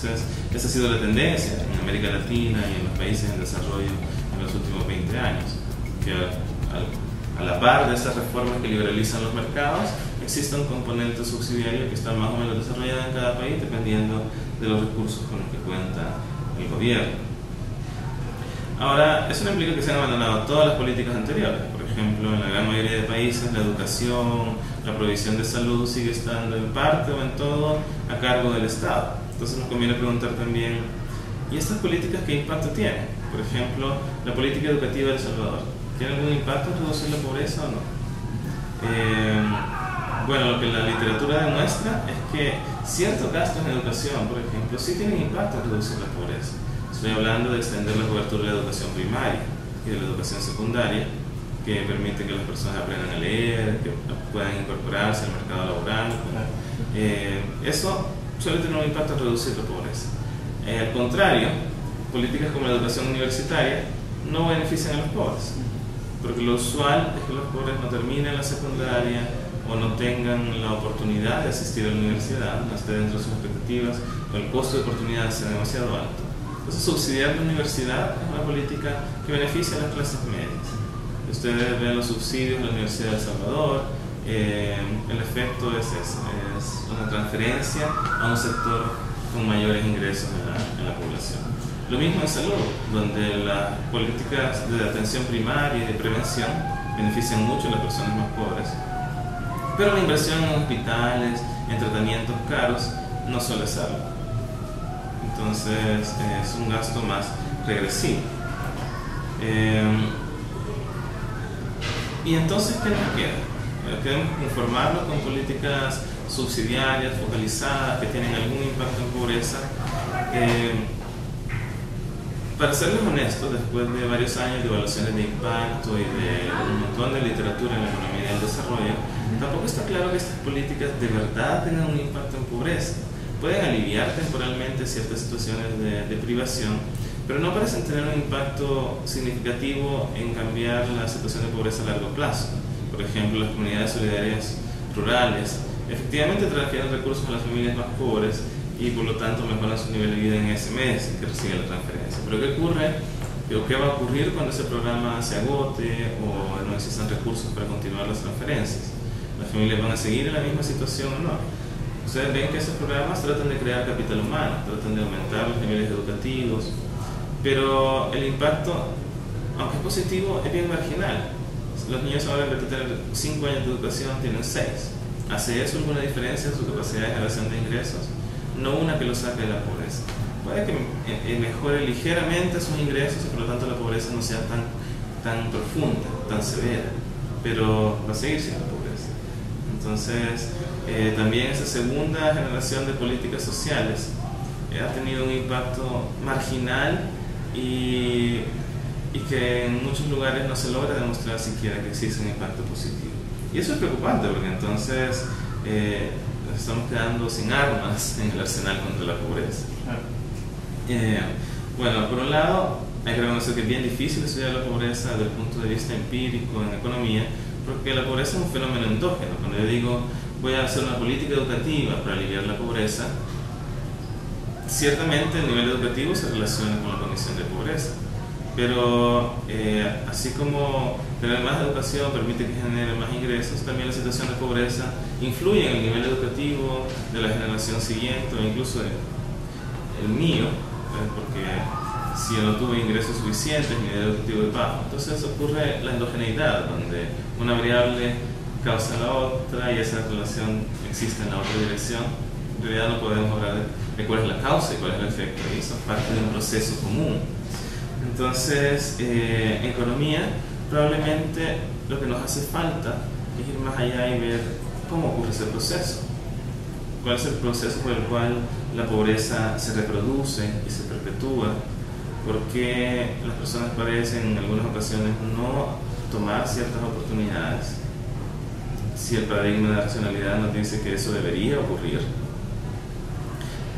Entonces, esa ha sido la tendencia en América Latina y en los países en desarrollo en los últimos 20 años, que a la par de esas reformas que liberalizan los mercados, existe un componente subsidiario que está más o menos desarrollado en cada país dependiendo de los recursos con los que cuenta el gobierno. Ahora, eso no implica que se han abandonado todas las políticas anteriores. Por ejemplo, en la gran mayoría de países la educación, la provisión de salud sigue estando en parte o en todo a cargo del Estado. Entonces nos conviene preguntar también, ¿y estas políticas qué impacto tienen? Por ejemplo, la política educativa de El Salvador, ¿tiene algún impacto en reducir la pobreza o no? Bueno, lo que la literatura demuestra es que ciertos gastos en educación, por ejemplo, sí tienen impacto en reducir la pobreza. Estoy hablando de extender la cobertura de la educación primaria y de la educación secundaria, que permite que las personas aprendan a leer, que puedan incorporarse al mercado laboral. Eso suele tener un impacto en reducir la pobreza. Al contrario, políticas como la educación universitaria no benefician a los pobres, porque lo usual es que los pobres no terminen la secundaria o no tengan la oportunidad de asistir a la universidad, no esté dentro de sus expectativas, o el costo de oportunidad sea demasiado alto. Entonces, subsidiar la universidad es una política que beneficia a las clases medias. Ustedes ven los subsidios de la Universidad de El Salvador, el efecto es ese, es una transferencia a un sector con mayores ingresos en la población. Lo mismo en salud, donde las políticas de atención primaria y de prevención benefician mucho a las personas más pobres, pero la inversión en hospitales, en tratamientos caros, no suele serlo. Entonces es un gasto más regresivo. Y entonces, ¿qué nos queda? Queremos conformarnos con políticas subsidiarias, focalizadas, que tienen algún impacto en pobreza. Para serles honestos, después de varios años de evaluaciones de impacto y de un montón de literatura en la economía del desarrollo, tampoco está claro que estas políticas de verdad tengan un impacto en pobreza. Pueden aliviar temporalmente ciertas situaciones de privación, pero no parecen tener un impacto significativo en cambiar la situación de pobreza a largo plazo. Por ejemplo, las comunidades solidarias rurales efectivamente transfieren recursos a las familias más pobres y por lo tanto mejoran su nivel de vida en ese mes que reciben la transferencia. Pero ¿qué ocurre? ¿O qué va a ocurrir cuando ese programa se agote o no existan recursos para continuar las transferencias? ¿Las familias van a seguir en la misma situación o no? Ustedes ven que esos programas tratan de crear capital humano, tratan de aumentar los niveles educativos, pero el impacto, aunque es positivo, es bien marginal. Los niños ahora en vez de tener 5 años de educación tienen 6. ¿Hace eso alguna diferencia en su capacidad de generación de ingresos? No una que los saque de la pobreza. Puede que mejore ligeramente sus ingresos y por lo tanto la pobreza no sea tan profunda, tan severa, pero va a seguir siendo pobreza. Entonces, también esa segunda generación de políticas sociales ha tenido un impacto marginal y que en muchos lugares no se logra demostrar siquiera que existe un impacto positivo. Y eso es preocupante porque entonces nos estamos quedando sin armas en el arsenal contra la pobreza. Bueno, por un lado, hay que reconocer que es bien difícil estudiar la pobreza desde el punto de vista empírico en economía, porque la pobreza es un fenómeno endógeno. Cuando yo digo voy a hacer una política educativa para aliviar la pobreza, ciertamente el nivel educativo se relaciona con la condición de pobreza, pero así como tener más educación permite que genere más ingresos, también la situación de pobreza influye en el nivel educativo de la generación siguiente o incluso el mío, porque si yo no tuve ingresos suficientes, mi nivel educativo es bajo. Entonces ocurre la endogeneidad, donde una variable causa la otra y esa relación existe en la otra dirección. En realidad no podemos hablar de cuál es la causa y cuál es el efecto, y eso es parte de un proceso común. Entonces, en economía, probablemente lo que nos hace falta es ir más allá y ver cómo ocurre ese proceso. ¿Cuál es el proceso por el cual la pobreza se reproduce y se perpetúa? ¿Por qué las personas parecen en algunas ocasiones no tomar ciertas oportunidades? Si el paradigma de la racionalidad nos dice que eso debería ocurrir.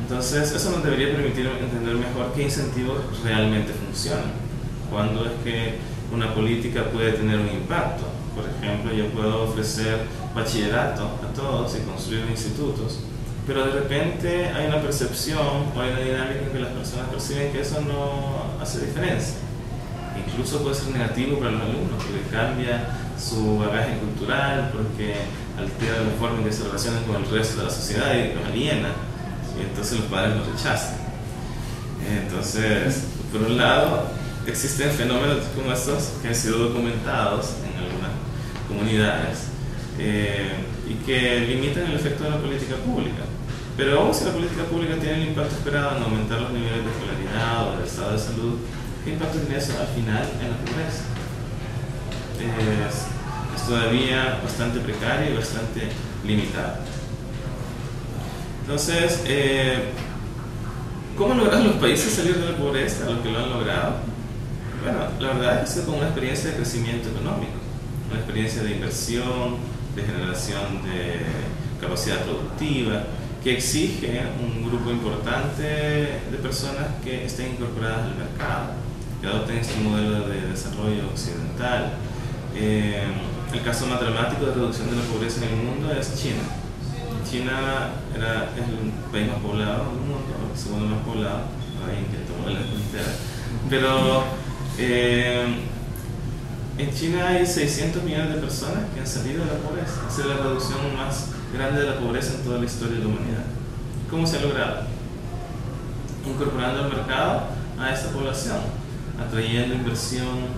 Entonces, eso nos debería permitir entender mejor qué incentivos realmente funcionan. Cuándo es que una política puede tener un impacto. Por ejemplo, yo puedo ofrecer bachillerato a todos y construir institutos, pero de repente hay una percepción o hay una dinámica en que las personas perciben que eso no hace diferencia. Incluso puede ser negativo para los alumnos, porque cambia su bagaje cultural, porque altera la forma en que se relacionan con el resto de la sociedad y los aliena, y entonces los padres los rechazan. Entonces, por un lado, existen fenómenos como estos que han sido documentados en algunas comunidades y que limitan el efecto de la política pública. Pero aún si la política pública tiene el impacto esperado en aumentar los niveles de escolaridad o del estado de salud, ¿qué impacto tiene eso al final en la pobreza? Es todavía bastante precario y bastante limitado. Entonces, ¿cómo logran los países salir de la pobreza, los que lo han logrado? Bueno, la verdad es que es con una experiencia de crecimiento económico, una experiencia de inversión, de generación de capacidad productiva, que exige un grupo importante de personas que estén incorporadas al mercado, que adopten este modelo de desarrollo occidental. El caso más dramático de reducción de la pobreza en el mundo es China. China es el país más poblado del mundo, el segundo más poblado, ahí que tomó la frontera. Pero en China hay 600 millones de personas que han salido de la pobreza. Esa es la reducción más grande de la pobreza en toda la historia de la humanidad. ¿Cómo se ha logrado? Incorporando al mercado a esta población, atrayendo inversión,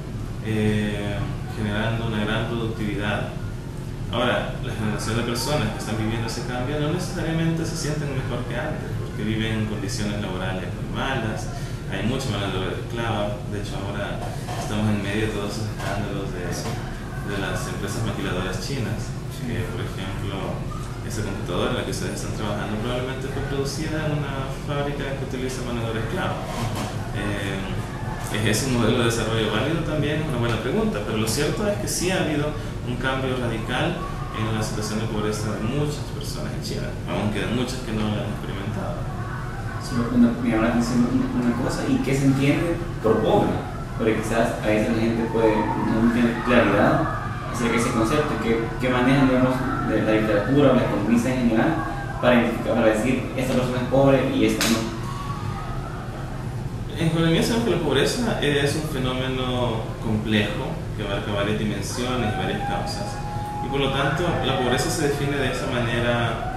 generando una gran productividad. Ahora, la generación de personas que están viviendo ese cambio no necesariamente se sienten mejor que antes, porque viven en condiciones laborales muy malas, hay mucha mano de obra esclava. De hecho, ahora estamos en medio de todos esos escándalos de las empresas maquiladoras chinas, que, por ejemplo, esa computadora en la que ustedes están trabajando probablemente fue producida en una fábrica que utiliza mano de obra esclava. ¿Es ese un modelo de desarrollo válido? También es una buena pregunta, pero lo cierto es que sí ha habido un cambio radical en la situación de pobreza de muchas personas en China, aunque de muchas que no lo han experimentado. Solo me llama la atención una cosa, ¿y qué se entiende por pobre? Porque quizás a veces la gente no tiene claridad acerca de ese concepto, que manejan, digamos, de la literatura o la economista en general para identificar, para decir, esta persona es pobre y esta no. En economía sabemos que la pobreza es un fenómeno complejo que abarca varias dimensiones y varias causas, y por lo tanto la pobreza se define de esa manera.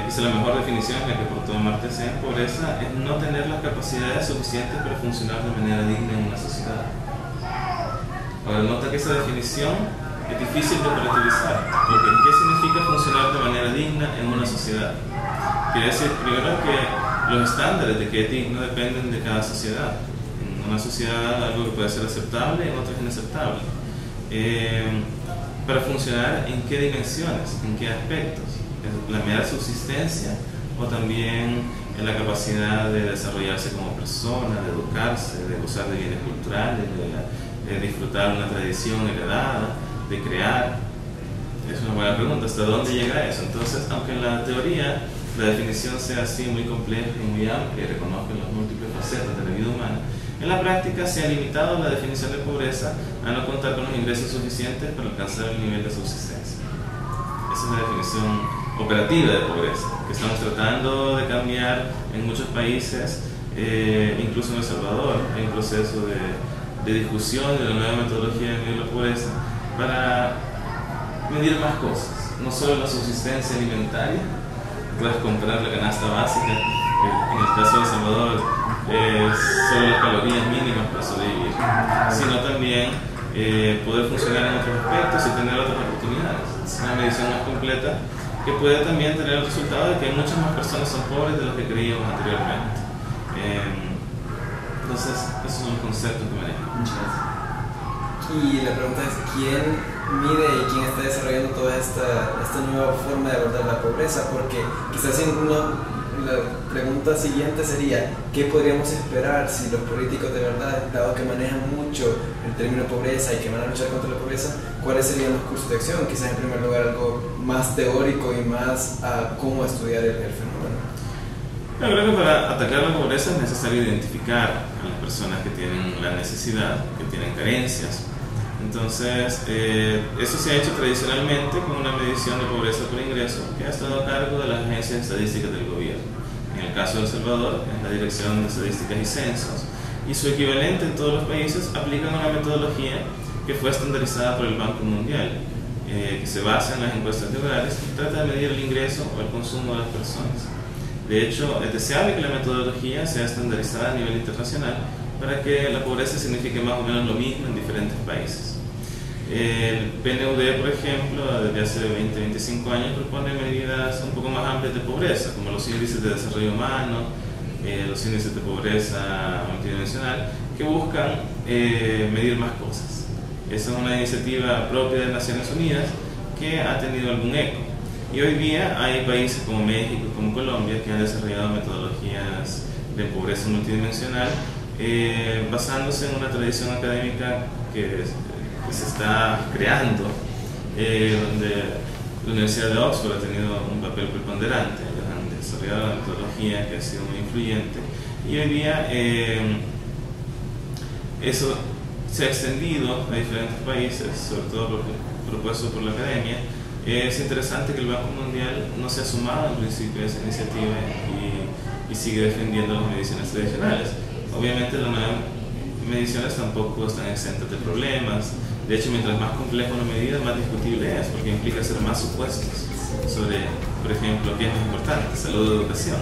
Quizá la mejor definición, la que aportó Amartya Sen, pobreza es no tener las capacidades suficientes para funcionar de manera digna en una sociedad. Ahora, nota que esa definición es difícil de operativizar, porque ¿qué significa funcionar de manera digna en una sociedad? Quiere decir, primero, que los estándares de qué es digno dependen de cada sociedad. En una sociedad algo que puede ser aceptable, en otra es inaceptable. Para funcionar, ¿en qué dimensiones? ¿En qué aspectos? ¿La mera subsistencia o también en la capacidad de desarrollarse como persona, de educarse, de gozar de bienes culturales, de disfrutar una tradición heredada, de crear? Es una buena pregunta, ¿hasta dónde llega eso? Entonces, aunque en la teoría la definición sea así muy compleja y muy amplia y reconozca las múltiples facetas de la vida humana, en la práctica se ha limitado la definición de pobreza a no contar con los ingresos suficientes para alcanzar el nivel de subsistencia. Esa es la definición operativa de pobreza, que estamos tratando de cambiar en muchos países, incluso en El Salvador. Hay un proceso de discusión de la nueva metodología de medir la pobreza para medir más cosas, no solo la subsistencia alimentaria. Puedes comprar la canasta básica, que en el caso de El Salvador es solo las calorías mínimas para sobrevivir, sino también poder funcionar en otros aspectos y tener otras oportunidades. Es una medición más completa que puede también tener el resultado de que muchas más personas son pobres de lo que creíamos anteriormente. Entonces, esos son los conceptos que manejo. Muchas gracias. Y la pregunta es, ¿quién mide y quién está desarrollando toda esta nueva forma de abordar la pobreza? Porque quizás la pregunta siguiente sería, ¿qué podríamos esperar si los políticos de verdad, dado que manejan mucho el término pobreza y que van a luchar contra la pobreza, cuáles serían los cursos de acción? Quizás en primer lugar algo más teórico y más a cómo estudiar el fenómeno. Yo creo que para atacar la pobreza es necesario identificar a las personas que tienen la necesidad, que tienen carencias. Entonces, eso se ha hecho tradicionalmente con una medición de pobreza por ingreso que ha estado a cargo de las agencias estadísticas del gobierno. En el caso de El Salvador, es la Dirección de Estadísticas y Censos, y su equivalente en todos los países aplican una metodología que fue estandarizada por el Banco Mundial, que se basa en las encuestas de hogares y trata de medir el ingreso o el consumo de las personas. De hecho, es deseable que la metodología sea estandarizada a nivel internacional para que la pobreza signifique más o menos lo mismo en diferentes países. El PNUD, por ejemplo, desde hace 20-25 años propone medidas un poco más amplias de pobreza, como los índices de desarrollo humano, los índices de pobreza multidimensional, que buscan medir más cosas. Esa es una iniciativa propia de Naciones Unidas que ha tenido algún eco. Y hoy día hay países como México y como Colombia que han desarrollado metodologías de pobreza multidimensional basándose en una tradición académica que se está creando, donde la Universidad de Oxford ha tenido un papel preponderante. Ellos han desarrollado una metodología que ha sido muy influyente y hoy día eso se ha extendido a diferentes países, sobre todo propuesto por la academia. Es interesante que el Banco Mundial no se ha sumado al principio de esa iniciativa y sigue defendiendo las mediciones tradicionales. Obviamente las nuevas mediciones tampoco están exentas de problemas. De hecho, mientras más compleja una medida, más discutible es, porque implica hacer más supuestos sobre, por ejemplo, qué es más importante: salud o educación,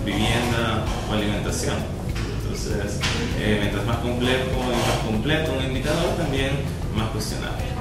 vivienda o alimentación. Entonces, mientras más complejo y más completo un indicador, también más cuestionable.